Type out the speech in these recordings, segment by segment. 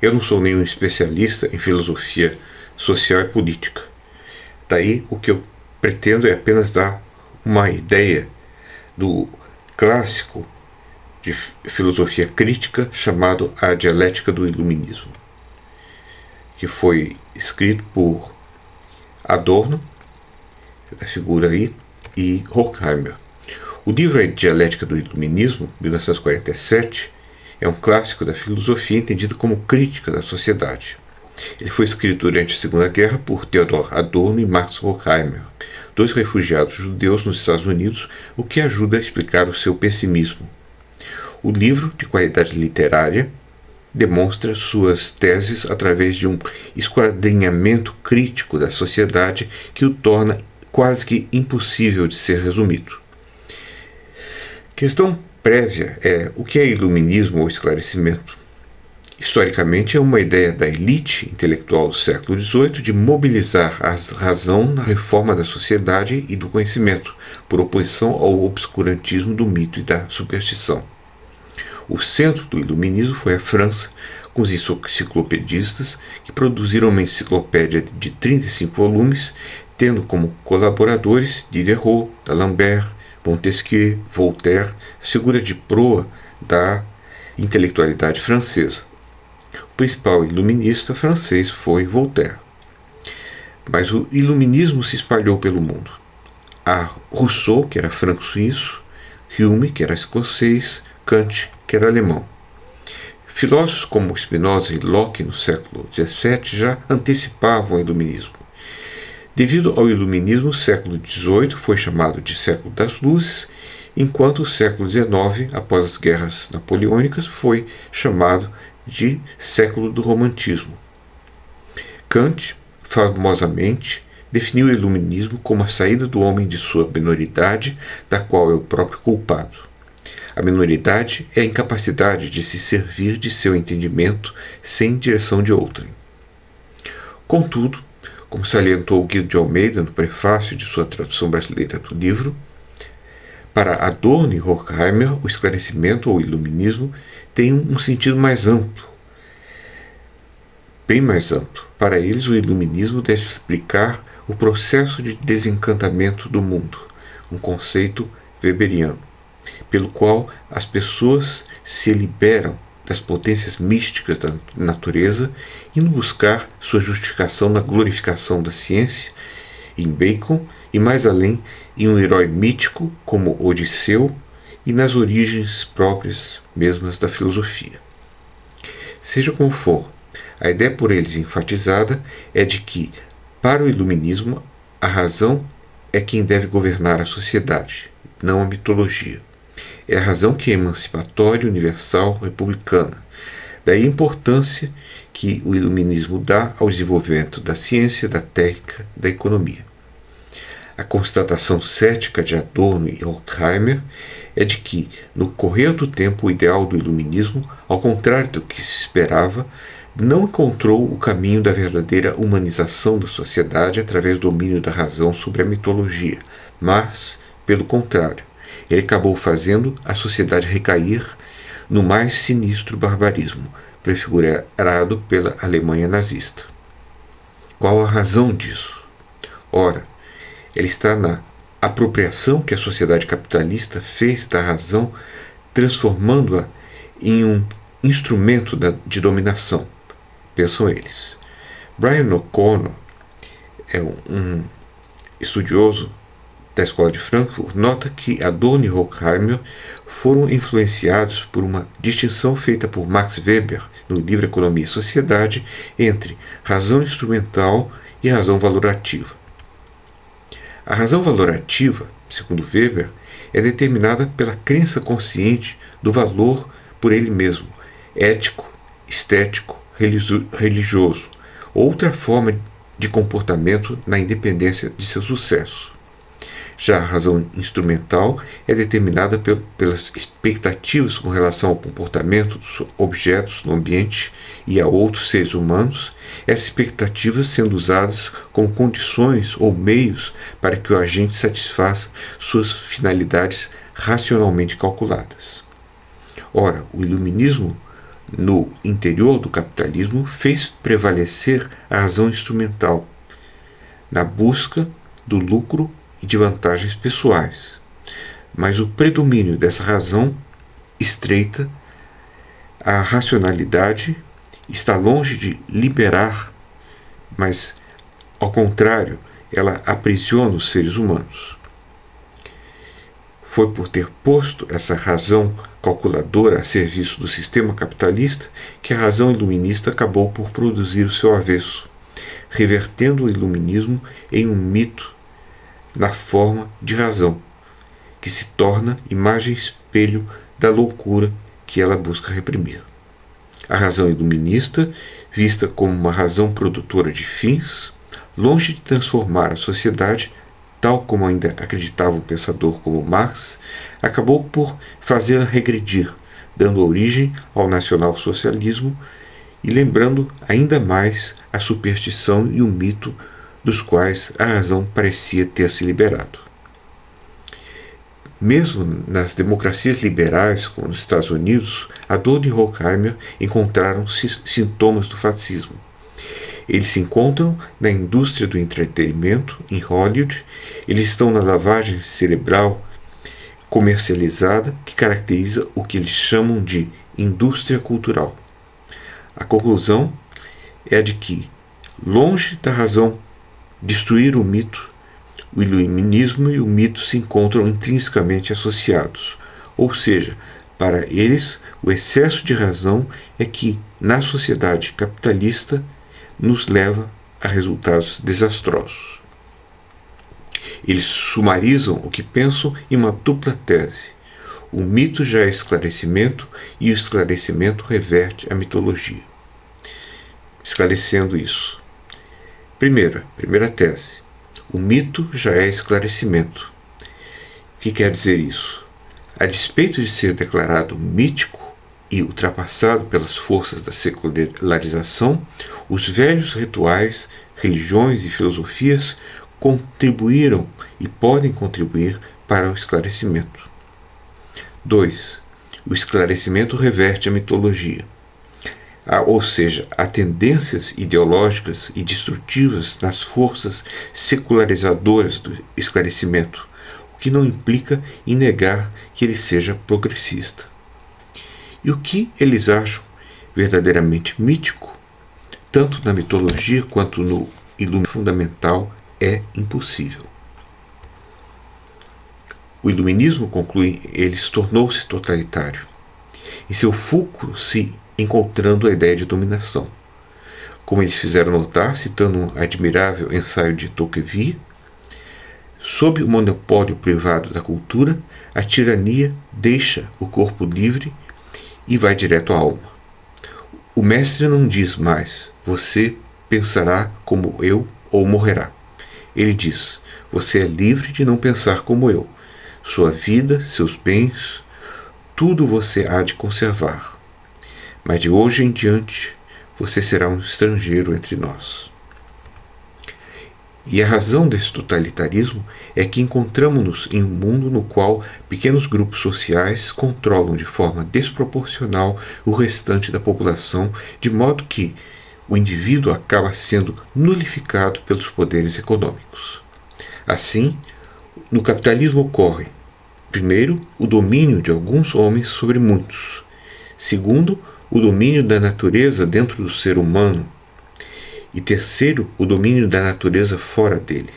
Eu não sou nenhum especialista em filosofia social e política. Daí o que eu pretendo é apenas dar uma ideia do clássico de filosofia crítica chamado A Dialética do Iluminismo, que foi escrito por Adorno, a figura aí, e Horkheimer. O livro A Dialética do Iluminismo, 1947, é um clássico da filosofia entendido como crítica da sociedade. Ele foi escrito durante a Segunda Guerra por Theodor Adorno e Max Horkheimer, dois refugiados judeus nos Estados Unidos, o que ajuda a explicar o seu pessimismo. O livro, de qualidade literária, demonstra suas teses através de um esquadrinhamento crítico da sociedade que o torna quase que impossível de ser resumido. Questão prévia é o que é iluminismo ou esclarecimento. Historicamente, é uma ideia da elite intelectual do século XVIII de mobilizar a razão na reforma da sociedade e do conhecimento, por oposição ao obscurantismo do mito e da superstição. O centro do iluminismo foi a França, com os enciclopedistas que produziram uma enciclopédia de 35 volumes, tendo como colaboradores Diderot, D'Alembert, Montesquieu, Voltaire, figura de proa da intelectualidade francesa. O principal iluminista francês foi Voltaire. Mas o iluminismo se espalhou pelo mundo. Há Rousseau, que era franco-suíço, Hume, que era escocês, Kant, que era alemão. Filósofos como Spinoza e Locke no século XVII já antecipavam o iluminismo. Devido ao iluminismo, o século XVIII foi chamado de século das luzes, enquanto o século XIX, após as guerras napoleônicas, foi chamado de século do romantismo. Kant, famosamente, definiu o iluminismo como a saída do homem de sua minoridade, da qual é o próprio culpado. A minoridade é a incapacidade de se servir de seu entendimento sem direção de outrem. Contudo, como salientou Guido de Almeida no prefácio de sua tradução brasileira do livro, para Adorno e Horkheimer, o esclarecimento ou iluminismo tem um sentido mais amplo, bem mais amplo. Para eles, o iluminismo deve explicar o processo de desencantamento do mundo, um conceito weberiano, pelo qual as pessoas se liberam das potências místicas da natureza, indo buscar sua justificação na glorificação da ciência, em Bacon, e mais além, em um herói mítico como Odisseu, e nas origens próprias mesmas da filosofia. Seja como for, a ideia por eles enfatizada é de que, para o iluminismo, a razão é quem deve governar a sociedade, não a mitologia. É a razão que é emancipatória, universal, republicana. Daí a importância que o iluminismo dá ao desenvolvimento da ciência, da técnica, da economia. A constatação cética de Adorno e Horkheimer é de que, no correr do tempo, o ideal do iluminismo, ao contrário do que se esperava, não encontrou o caminho da verdadeira humanização da sociedade através do domínio da razão sobre a mitologia, mas, pelo contrário, ele acabou fazendo a sociedade recair no mais sinistro barbarismo, prefigurado pela Alemanha nazista. Qual a razão disso? Ora, ela está na apropriação que a sociedade capitalista fez da razão, transformando-a em um instrumento de dominação, pensam eles. Brian O'Connor é um estudioso da Escola de Frankfurt, nota que Adorno e Horkheimer foram influenciados por uma distinção feita por Max Weber no livro Economia e Sociedade entre razão instrumental e razão valorativa. A razão valorativa, segundo Weber, é determinada pela crença consciente do valor por ele mesmo, ético, estético, religioso, outra forma de comportamento na independência de seu sucesso. Já a razão instrumental é determinada pelas expectativas com relação ao comportamento dos objetos no ambiente e a outros seres humanos, essas expectativas sendo usadas como condições ou meios para que o agente satisfaça suas finalidades racionalmente calculadas. Ora, o iluminismo no interior do capitalismo fez prevalecer a razão instrumental, na busca do lucro e de vantagens pessoais. Mas o predomínio dessa razão estreita, a racionalidade, está longe de liberar, mas, ao contrário, ela aprisiona os seres humanos. Foi por ter posto essa razão calculadora a serviço do sistema capitalista que a razão iluminista acabou por produzir o seu avesso, revertendo o iluminismo em um mito na forma de razão, que se torna imagem e espelho da loucura que ela busca reprimir. A razão iluminista, vista como uma razão produtora de fins, longe de transformar a sociedade, tal como ainda acreditava um pensador como Marx, acabou por fazê-la regredir, dando origem ao nacionalsocialismo e lembrando ainda mais a superstição e o mito dos quais a razão parecia ter se liberado. Mesmo nas democracias liberais, como nos Estados Unidos, Adorno e Horkheimer encontraram sintomas do fascismo. Eles se encontram na indústria do entretenimento, em Hollywood, eles estão na lavagem cerebral comercializada que caracteriza o que eles chamam de indústria cultural. A conclusão é a de que, longe da razão destruir o mito, o iluminismo e o mito se encontram intrinsecamente associados, ou seja, para eles, o excesso de razão é que, na sociedade capitalista, nos leva a resultados desastrosos. Eles sumarizam o que pensam em uma dupla tese. O mito já é esclarecimento e o esclarecimento reverte a mitologia. Esclarecendo isso. Primeira tese. O mito já é esclarecimento. O que quer dizer isso? A despeito de ser declarado mítico e ultrapassado pelas forças da secularização, os velhos rituais, religiões e filosofias contribuíram e podem contribuir para o esclarecimento. 2. O esclarecimento reverte a mitologia. Ou seja, há tendências ideológicas e destrutivas nas forças secularizadoras do esclarecimento, o que não implica em negar que ele seja progressista. E o que eles acham verdadeiramente mítico, tanto na mitologia quanto no iluminismo fundamental, é impossível. O iluminismo, conclui eles, tornou-se totalitário. Em seu fulcro se encontrando a ideia de dominação. Como eles fizeram notar, citando um admirável ensaio de Tocqueville, sob o monopólio privado da cultura, a tirania deixa o corpo livre e vai direto à alma. O mestre não diz mais, você pensará como eu ou morrerá. Ele diz, você é livre de não pensar como eu. Sua vida, seus bens, tudo você há de conservar. Mas de hoje em diante, você será um estrangeiro entre nós. E a razão desse totalitarismo é que encontramos-nos em um mundo no qual pequenos grupos sociais controlam de forma desproporcional o restante da população, de modo que o indivíduo acaba sendo nulificado pelos poderes econômicos. Assim, no capitalismo ocorre, primeiro, o domínio de alguns homens sobre muitos. Segundo, o domínio da natureza dentro do ser humano. E terceiro, o domínio da natureza fora dele.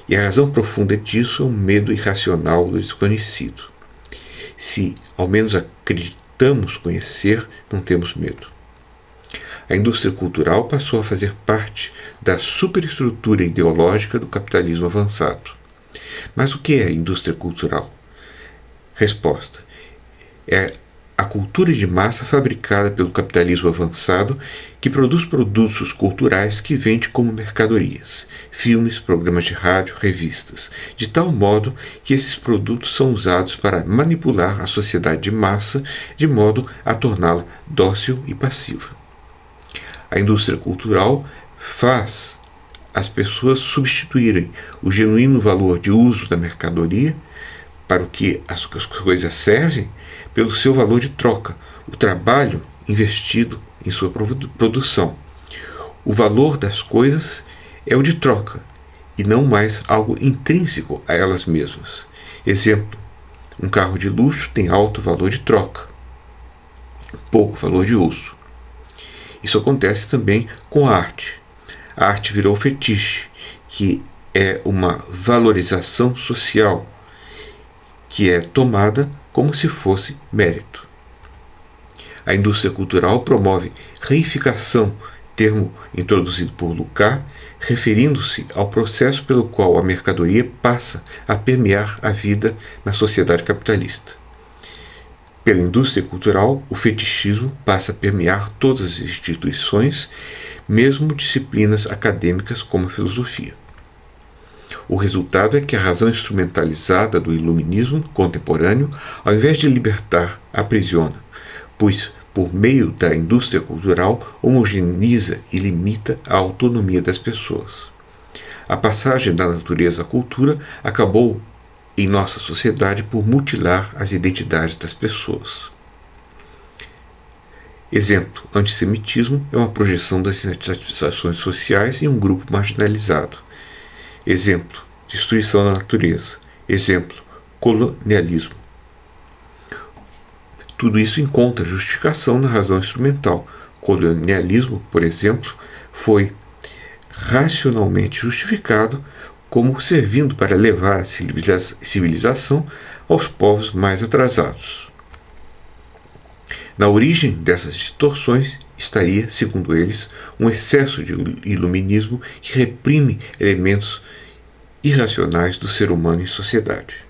E a razão profunda disso é o medo irracional do desconhecido. Se ao menos acreditamos conhecer, não temos medo. A indústria cultural passou a fazer parte da superestrutura ideológica do capitalismo avançado. Mas o que é a indústria cultural? Resposta: é a cultura de massa fabricada pelo capitalismo avançado que produz produtos culturais que vende como mercadorias, filmes, programas de rádio, revistas, de tal modo que esses produtos são usados para manipular a sociedade de massa de modo a torná-la dócil e passiva. A indústria cultural faz as pessoas substituírem o genuíno valor de uso da mercadoria para o que as coisas servem pelo seu valor de troca, o trabalho investido em sua produção. O valor das coisas é o de troca, e não mais algo intrínseco a elas mesmas. Exemplo: um carro de luxo tem alto valor de troca, pouco valor de uso. Isso acontece também com a arte. A arte virou fetiche, que é uma valorização social, que é tomada como se fosse mérito. A indústria cultural promove reificação, termo introduzido por Lukács, referindo-se ao processo pelo qual a mercadoria passa a permear a vida na sociedade capitalista. Pela indústria cultural, o fetichismo passa a permear todas as instituições, mesmo disciplinas acadêmicas como a filosofia. O resultado é que a razão instrumentalizada do iluminismo contemporâneo, ao invés de libertar, aprisiona, pois, por meio da indústria cultural, homogeneiza e limita a autonomia das pessoas. A passagem da natureza à cultura acabou em nossa sociedade por mutilar as identidades das pessoas. Exemplo: antissemitismo é uma projeção das insatisfações sociais em um grupo marginalizado. Exemplo: destruição da natureza. Exemplo: colonialismo. Tudo isso encontra justificação na razão instrumental. Colonialismo, por exemplo, foi racionalmente justificado como servindo para levar a civilização aos povos mais atrasados. Na origem dessas distorções estaria, segundo eles, um excesso de iluminismo que reprime elementos irracionais do ser humano em sociedade.